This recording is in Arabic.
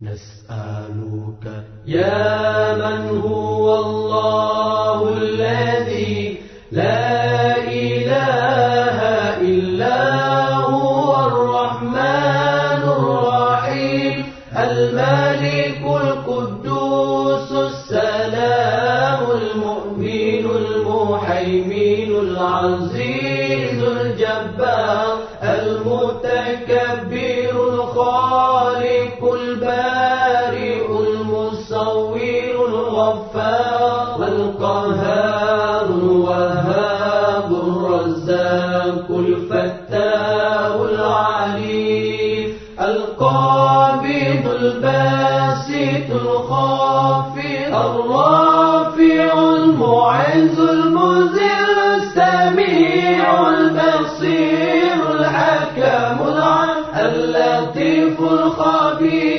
نسألك يا من هو الله الذي لا إله إلا هو الرحمن الرحيم الملك القدوس السلام المؤمن المهيمن العزيز الجبار المتكبر الخالق البارئ المصور الغفار القهار الوهاب الرزاق الفتاح العليم القابض الباسط الخافض الرافع المعز المذل السميع البصير الحكم اللطيف الخبير